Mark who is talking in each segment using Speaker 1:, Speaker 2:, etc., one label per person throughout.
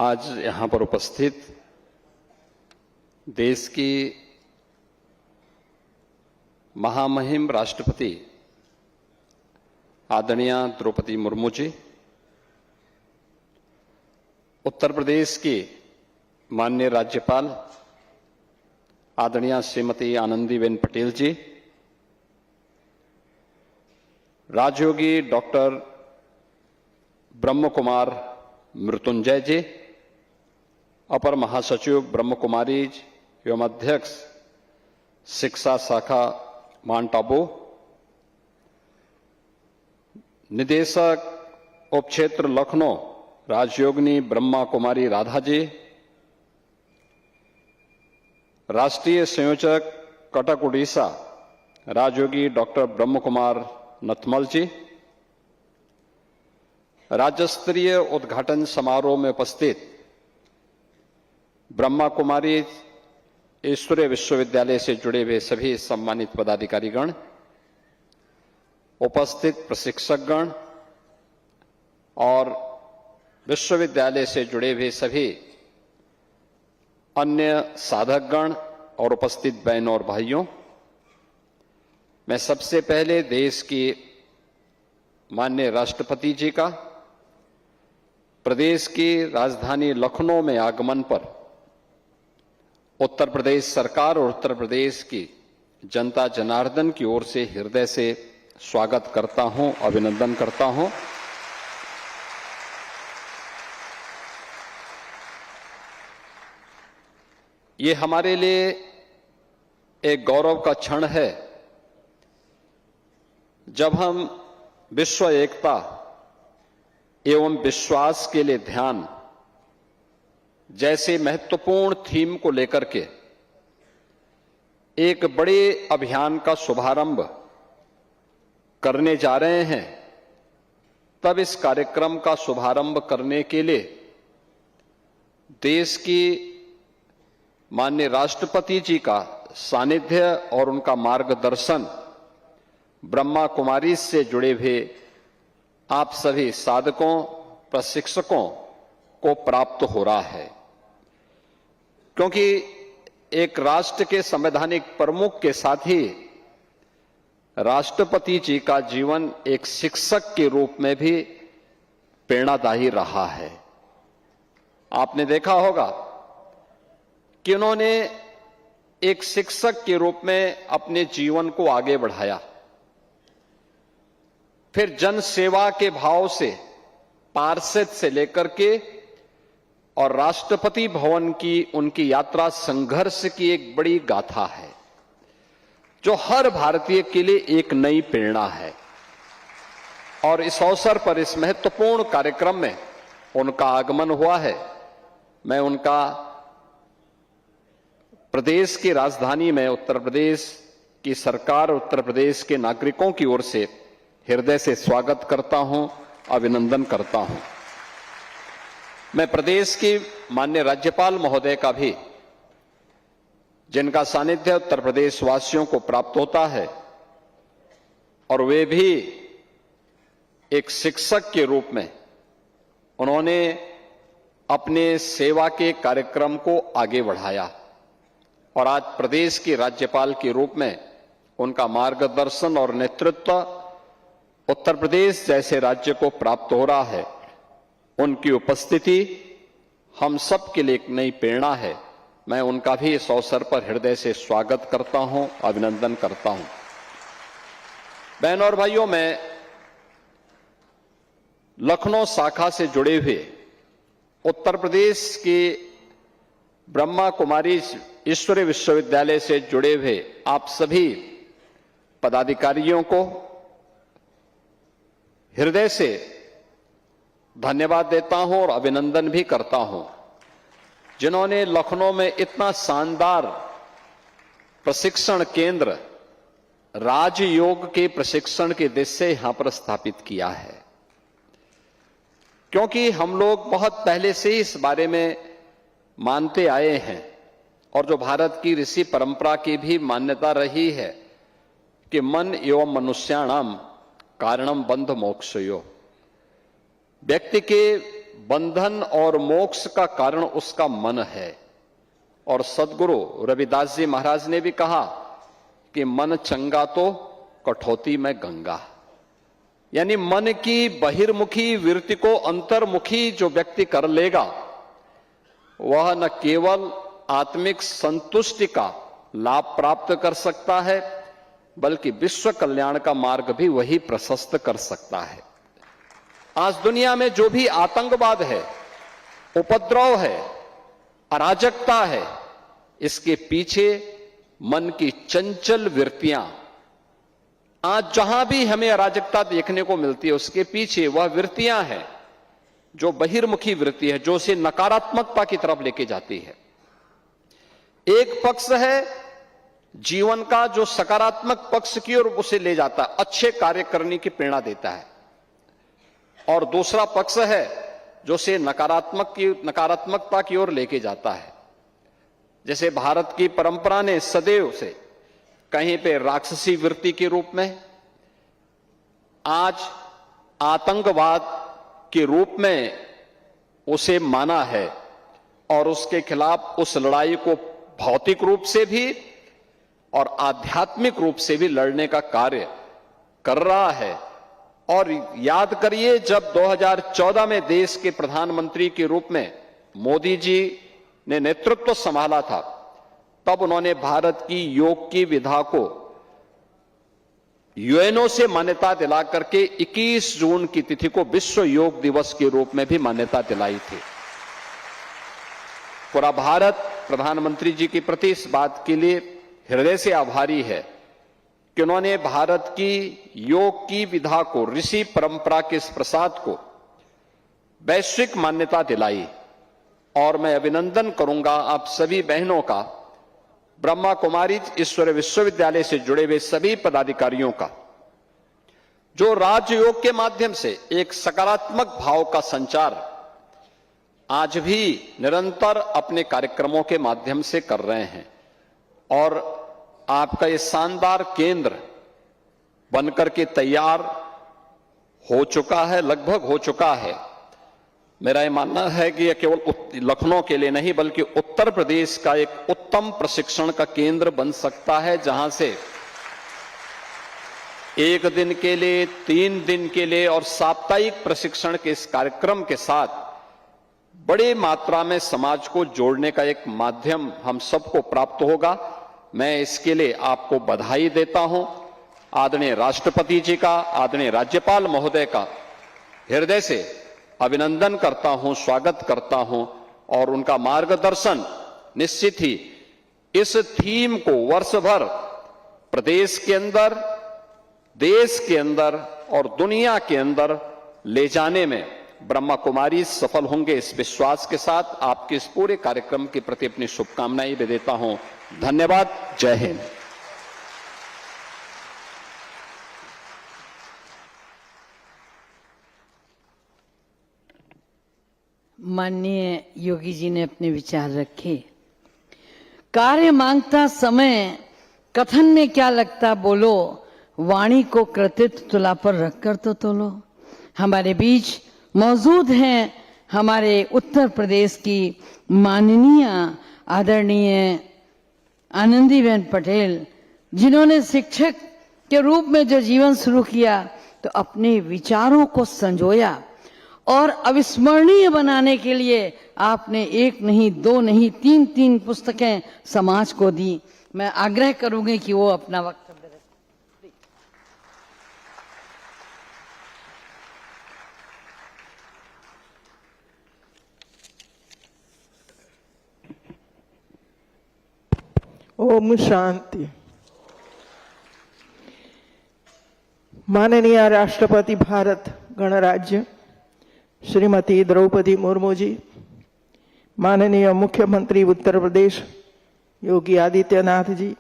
Speaker 1: आज यहां पर उपस्थित देश की महामहिम राष्ट्रपति आदरणीय द्रौपदी मुर्मू जी, उत्तर प्रदेश की माननीय राज्यपाल आदरणीय श्रीमती आनंदीबेन पटेल जी, राजयोगी डॉक्टर ब्रह्म कुमार मृत्युंजय जी, अपर महासचिव ब्रह्म कुमारी एवं अध्यक्ष शिक्षा शाखा माउंट आबू, निदेशक उपक्षेत्र लखनऊ राजयोगिनी ब्रह्मा कुमारी राधा जी, राष्ट्रीय संयोजक कटक उड़ीसा राजयोगी डॉक्टर ब्रह्म कुमार नथमल जी, राज्य स्तरीय उद्घाटन समारोह में उपस्थित ब्रह्मा कुमारी ईश्वरीय विश्वविद्यालय से जुड़े हुए सभी सम्मानित पदाधिकारीगण, उपस्थित प्रशिक्षकगण और विश्वविद्यालय से जुड़े हुए सभी अन्य साधकगण और उपस्थित बहनों और भाइयों, मैं सबसे पहले देश की माननीय राष्ट्रपति जी का प्रदेश की राजधानी लखनऊ में आगमन पर उत्तर प्रदेश सरकार और उत्तर प्रदेश की जनता जनार्दन की ओर से हृदय से स्वागत करता हूं, अभिनंदन करता हूं। ये हमारे लिए एक गौरव का क्षण है जब हम विश्व एकता एवं विश्वास के लिए ध्यान जैसे महत्वपूर्ण थीम को लेकर के एक बड़े अभियान का शुभारंभ करने जा रहे हैं। तब इस कार्यक्रम का शुभारंभ करने के लिए देश की माननीय राष्ट्रपति जी का सानिध्य और उनका मार्गदर्शन ब्रह्मा कुमारी से जुड़े हुए आप सभी साधकों, प्रशिक्षकों को प्राप्त हो रहा है, क्योंकि एक राष्ट्र के संवैधानिक प्रमुख के साथ ही राष्ट्रपति जी का जीवन एक शिक्षक के रूप में भी प्रेरणादायी रहा है। आपने देखा होगा कि उन्होंने एक शिक्षक के रूप में अपने जीवन को आगे बढ़ाया, फिर जन सेवा के भाव से पार्षद से लेकर के और राष्ट्रपति भवन की उनकी यात्रा संघर्ष की एक बड़ी गाथा है, जो हर भारतीय के लिए एक नई प्रेरणा है। और इस अवसर पर इस महत्वपूर्ण कार्यक्रम में उनका आगमन हुआ है। मैं उनका प्रदेश की राजधानी में उत्तर प्रदेश की सरकार, उत्तर प्रदेश के नागरिकों की ओर से हृदय से स्वागत करता हूं, अभिनंदन करता हूं। मैं प्रदेश की माननीय राज्यपाल महोदय का भी, जिनका सानिध्य उत्तर प्रदेश वासियों को प्राप्त होता है और वे भी एक शिक्षक के रूप में उन्होंने अपने सेवा के कार्यक्रम को आगे बढ़ाया और आज प्रदेश की राज्यपाल के रूप में उनका मार्गदर्शन और नेतृत्व उत्तर प्रदेश जैसे राज्य को प्राप्त हो रहा है। उनकी उपस्थिति हम सब के लिए एक नई प्रेरणा है। मैं उनका भी इस अवसर पर हृदय से स्वागत करता हूं, अभिनंदन करता हूं। बहनों और भाइयों, मैं लखनऊ शाखा से जुड़े हुए उत्तर प्रदेश की ब्रह्मा कुमारी ईश्वरीय विश्वविद्यालय से जुड़े हुए आप सभी पदाधिकारियों को हृदय से धन्यवाद देता हूं और अभिनंदन भी करता हूं, जिन्होंने लखनऊ में इतना शानदार प्रशिक्षण केंद्र राजयोग के प्रशिक्षण के दृश्य यहां पर स्थापित किया है। क्योंकि हम लोग बहुत पहले से ही इस बारे में मानते आए हैं और जो भारत की ऋषि परंपरा की भी मान्यता रही है कि मन एवं मनुष्याणाम कारणम बंध मोक्षयो, व्यक्ति के बंधन और मोक्ष का कारण उसका मन है। और सदगुरु रविदास जी महाराज ने भी कहा कि मन चंगा तो कठौती में गंगा। यानी मन की बहिर्मुखी वृत्ति को अंतर्मुखी जो व्यक्ति कर लेगा वह न केवल आत्मिक संतुष्टि का लाभ प्राप्त कर सकता है बल्कि विश्व कल्याण का मार्ग भी वही प्रशस्त कर सकता है। आज दुनिया में जो भी आतंकवाद है, उपद्रव है, अराजकता है, इसके पीछे मन की चंचल वृत्तियां, आज जहां भी हमें अराजकता देखने को मिलती है उसके पीछे वह वृत्तियां हैं जो बहिर्मुखी वृत्ति है, जो उसे नकारात्मकता की तरफ लेके जाती है। एक पक्ष है जीवन का जो सकारात्मक पक्ष की ओर उसे ले जाता है, अच्छे कार्य करने की प्रेरणा देता है, और दूसरा पक्ष है जो उसे नकारात्मकता की ओर लेके जाता है। जैसे भारत की परंपरा ने सदैव से कहीं पे राक्षसी वृत्ति के रूप में, आज आतंकवाद के रूप में उसे माना है और उसके खिलाफ उस लड़ाई को भौतिक रूप से भी और आध्यात्मिक रूप से भी लड़ने का कार्य कर रहा है। और याद करिए, जब 2014 में देश के प्रधानमंत्री के रूप में मोदी जी ने नेतृत्व संभाला था, तब उन्होंने भारत की योग की विधा को यूएनओ से मान्यता दिला करके 21 जून की तिथि को विश्व योग दिवस के रूप में भी मान्यता दिलाई थी। पूरा भारत प्रधानमंत्री जी के प्रति इस बात के लिए हृदय से आभारी है कि उन्होंने भारत की योग की विधा को, ऋषि परंपरा के इस प्रसाद को वैश्विक मान्यता दिलाई। और मैं अभिनंदन करूंगा आप सभी बहनों का, ब्रह्मा कुमारी ईश्वर विश्वविद्यालय से जुड़े हुए सभी पदाधिकारियों का, जो राजयोग के माध्यम से एक सकारात्मक भाव का संचार आज भी निरंतर अपने कार्यक्रमों के माध्यम से कर रहे हैं। और आपका ये शानदार केंद्र बनकर के तैयार हो चुका है, लगभग हो चुका है। मेरा ये मानना है कि यह केवल लखनऊ के लिए नहीं बल्कि उत्तर प्रदेश का एक उत्तम प्रशिक्षण का केंद्र बन सकता है, जहां से 1 दिन के लिए, 3 दिन के लिए और साप्ताहिक प्रशिक्षण के इस कार्यक्रम के साथ बड़ी मात्रा में समाज को जोड़ने का एक माध्यम हम सबको प्राप्त होगा। मैं इसके लिए आपको बधाई देता हूं। आदरणीय राष्ट्रपति जी का, आदरणीय राज्यपाल महोदय का हृदय से अभिनंदन करता हूं, स्वागत करता हूं, और उनका मार्गदर्शन निश्चित ही इस थीम को वर्ष भर प्रदेश के अंदर, देश के अंदर और दुनिया के अंदर ले जाने में ब्रह्मा कुमारी सफल होंगे। इस विश्वास के साथ आपके इस पूरे कार्यक्रम के प्रति अपनी शुभकामनाएं भी देता हूं। धन्यवाद। जय हिंद।
Speaker 2: माननीय योगी जी ने अपने विचार रखे। कार्य मांगता समय कथन में क्या लगता बोलो, वाणी को कृतित्व तुला पर रखकर तो तोलो। हमारे बीच मौजूद हैं हमारे उत्तर प्रदेश की माननीय आदरणीय आनंदीबेन पटेल, जिन्होंने शिक्षक के रूप में जो जीवन शुरू किया तो अपने विचारों को संजोया और अविस्मरणीय बनाने के लिए आपने 1 नहीं, 2 नहीं, 3 पुस्तकें समाज को दी। मैं आग्रह करूंगी कि वो अपना वक्तव्य रखें।
Speaker 3: ओम शांति। माननीय राष्ट्रपति भारत गणराज्य श्रीमती द्रौपदी मुर्मू जी, माननीय मुख्यमंत्री उत्तर प्रदेश योगी आदित्यनाथ जी,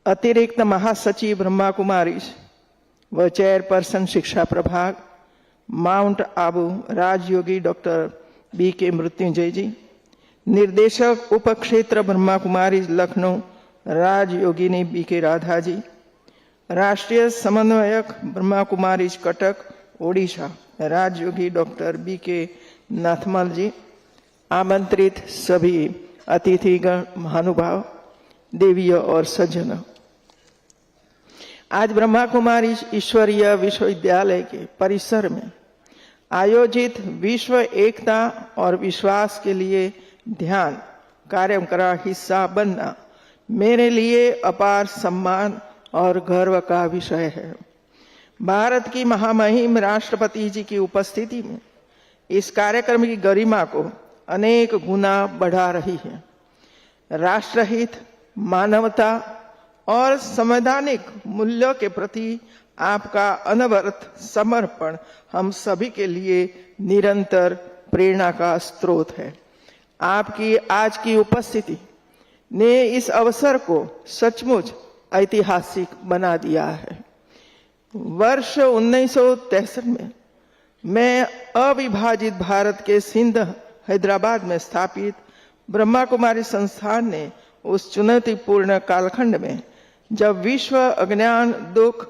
Speaker 3: अतिरिक्त महासचिव ब्रह्मा कुमारी व चेयरपर्सन शिक्षा प्रभाग Mount Abu Rajyogi doctor BK Mrityunjay ji, निर्देशक उपक्षेत्र ब्रह्मा कुमारी लखनऊ राजयोगिनी BK राधा जी, राष्ट्रीय समन्वयक ब्रह्मा कुमारी कटक ओडिशा राजयोगी डॉक्टर BK नाथमल जी, आमंत्रित सभी अतिथिगण, महानुभाव, देवियों और सज्जनों, आज ब्रह्मा कुमारी ईश्वरीय विश्वविद्यालय के परिसर में आयोजित विश्व एकता और विश्वास के लिए ध्यान कार्यक्रम का हिस्सा बनना मेरे लिए अपार सम्मान और गर्व का विषय है। भारत की महामहिम राष्ट्रपति जी की उपस्थिति में इस कार्यक्रम की गरिमा को अनेक गुना बढ़ा रही है। राष्ट्रहित, मानवता और संवैधानिक मूल्यों के प्रति आपका अनवरत समर्पण हम सभी के लिए निरंतर प्रेरणा का स्रोत है। आपकी आज की उपस्थिति ने इस अवसर को सचमुच ऐतिहासिक बना दिया है। वर्ष 1963 में मैं अविभाजित भारत के सिंध, हैदराबाद में स्थापित ब्रह्मा कुमारी संस्थान ने उस चुनौतीपूर्ण कालखंड में, जब विश्व अज्ञान, दुख